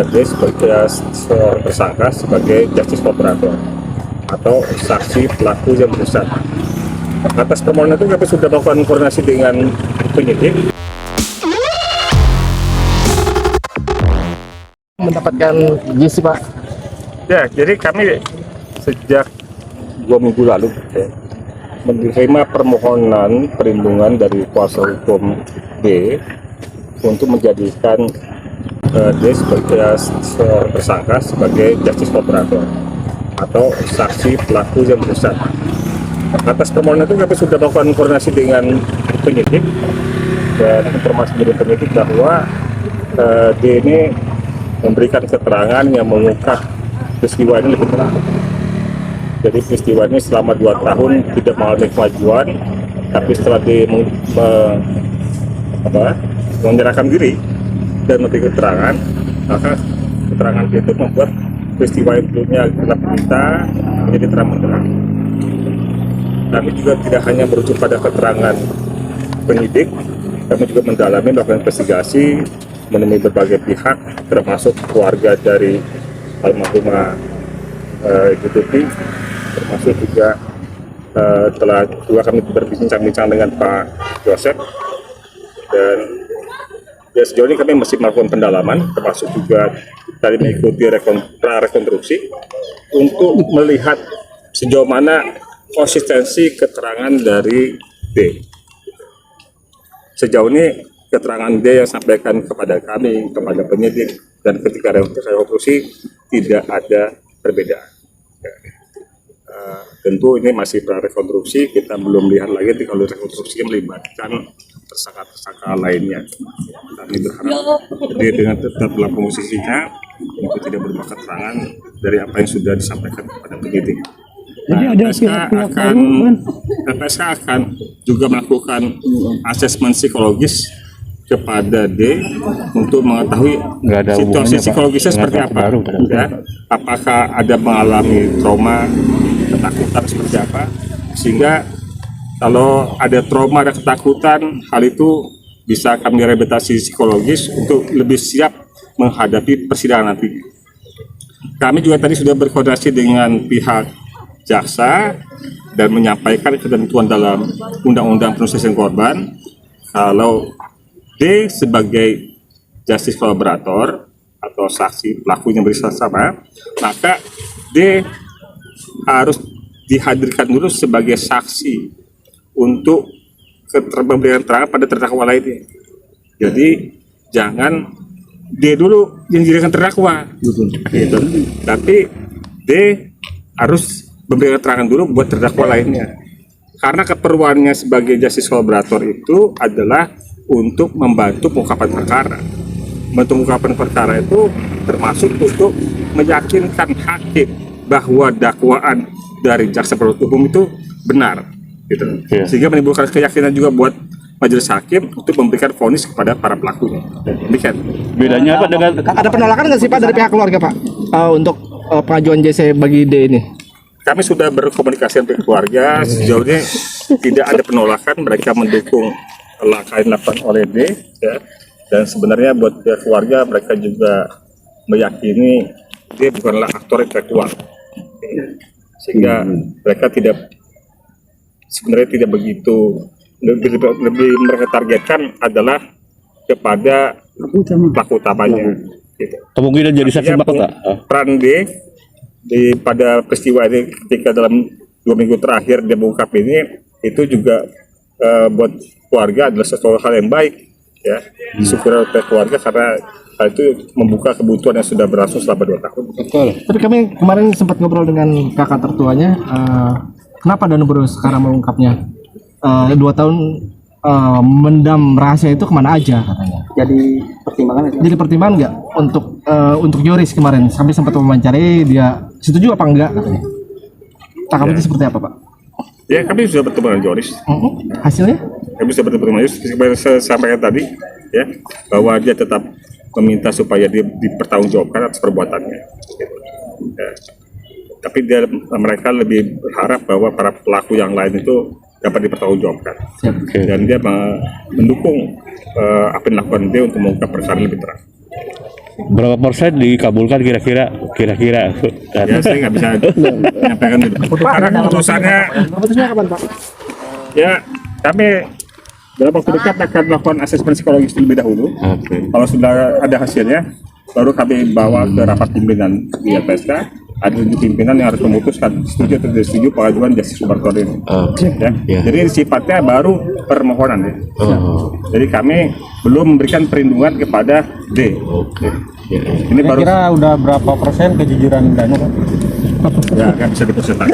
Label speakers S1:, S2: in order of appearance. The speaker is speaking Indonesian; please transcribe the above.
S1: dia sebagai tersangka sebagai justice collaborator atau saksi pelaku yang berusaha. Atas permohonan itu kami sudah melakukan koordinasi dengan penyidik.
S2: Mendapatkan GC, Pak?
S1: Ya, jadi kami sejak 2 minggu lalu menerima permohonan perlindungan dari kuasa hukum D untuk menjadikan D sebagai tersangka sebagai justice collaborator atau saksi pelaku yang berusaha. Atas permohonan itu kami sudah melakukan koordinasi dengan penyidik dan informasi dari penyidik bahwa D ini memberikan keterangan yang mengungkap peristiwa ini lebih terang. Jadi peristiwa ini selama 2 tahun tidak mengalami kemajuan, tapi setelah dia menyerahkan diri dan memberi keterangan, maka keterangan itu membuat peristiwa itu gelap gulita menjadi terang benderang. Kami juga tidak hanya merujuk pada keterangan penyidik, kami juga mendalami melakukan investigasi, menemui berbagai pihak, termasuk keluarga dari almarhumah Ibu Tuti, termasuk juga telah juga kami berbincang-bincang dengan Pak Joseph, dan ya sejauh ini kami masih melakukan pendalaman, termasuk juga tadi mengikuti rekonstruksi untuk melihat sejauh mana konsistensi keterangan dari D. Sejauh ini keterangan D yang sampaikan kepada kami, kepada penyidik, dan ketika rekonstruksi tidak ada perbedaan. Tentu ini masih prarekonstruksi, kita belum lihat lagi kalau rekonstruksi melibatkan tersangka-tersangka lainnya. Kami berharap dia dengan tetap dalam posisinya untuk tidak berubah keterangan dari apa yang sudah disampaikan kepada penyidik.
S3: Jadi ada pihak-pihak
S1: LPSK akan juga melakukan asesmen psikologis kepada D untuk mengetahui situasi psikologisnya seperti apa, ya. Apakah ada mengalami trauma, ketakutan seperti apa, sehingga kalau ada trauma dan ketakutan, hal itu bisa kami rehabilitasi psikologis untuk lebih siap menghadapi persidangan nanti. Kami juga tadi sudah berkoordinasi dengan pihak jaksa dan menyampaikan ketentuan dalam Undang-Undang Perlindungan Korban kalau D sebagai justice collaborator atau saksi pelaku yang bersama, maka D harus dihadirkan dulu sebagai saksi untuk memberikan keterangan pada terdakwa lainnya. Jadi jangan D dulu yang dijadikan terdakwa, gitu. Tapi D harus memberikan keterangan dulu buat terdakwa lainnya. Karena keperluannya sebagai justice collaborator itu adalah untuk membantu pengungkapan perkara. Membantu pengungkapan perkara itu termasuk untuk meyakinkan hakim bahwa dakwaan dari jaksa penuntut umum itu benar, gitu. Sehingga menimbulkan keyakinan juga buat majelis hakim untuk memberikan vonis kepada para pelakunya. Demikian.
S2: Bedanya apa dengan ada penolakan nggak sih Pak dari pihak keluarga Pak untuk pengajuan JC bagi D ini?
S1: Kami sudah berkomunikasi dengan keluarga, sejauh ini tidak ada penolakan, mereka mendukung langkah yang dilakukan oleh D, ya. Dan sebenarnya buat pihak keluarga mereka juga meyakini D bukanlah aktor intelektual, sehingga mereka sebenarnya tidak begitu, lebih mereka targetkan adalah kepada pelaku utamanya. Gitu.
S3: Kemungkinan jadi saksi mahkota.
S1: Peran D pada peristiwa ini ketika dalam 2 minggu terakhir dia mengungkap ini, itu juga buat keluarga adalah sesuatu hal yang baik, ya. Syukur oleh keluarga karena hal itu membuka kebutuhan yang sudah berlangsung selama 2 tahun.
S2: Betul. Tapi kami kemarin sempat ngobrol dengan kakak tertuanya, kenapa Dan Bro sekarang mengungkapnya 2 tahun mendam rahasia itu kemana aja katanya? Jadi pertimbangan nggak untuk Yoris kemarin sampai sempat mewawancarai dia setuju apa enggak katanya? Tanggapannya seperti apa Pak?
S1: Ya, kami sudah bertemu dengan Yoris.
S2: Hasilnya?
S1: Kami sudah bertemu dengan Yoris. Saya sampaikan tadi, ya, bahwa dia tetap meminta supaya dia dipertanggungjawabkan atas perbuatannya. Ya. Tapi mereka lebih berharap bahwa para pelaku yang lain itu dapat dipertanggungjawabkan. Dan dia mendukung apa yang dilakukan dia untuk mengungkap perkara lebih terang.
S3: Berapa persen dikabulkan kira-kira?
S1: Ya saya nggak bisa menyampaikan itu. Karena keputusannya
S2: Keputusannya kapan Pak?
S1: ya kami dalam waktu dekat akan melakukan asesmen psikologis terlebih dahulu. Kalau sudah ada hasilnya, baru kami bawa ke rapat pimpinan di LPSK. Ada 7 pimpinan yang harus memutuskan setuju atau tidak setuju pengajuan justice collaborator ini. Ya. Jadi sifatnya baru permohonan ya. Jadi kami belum memberikan perlindungan kepada D. Ini baru
S4: Kira udah berapa persen kejujuran Danu?
S1: ya nggak bisa dipercepat.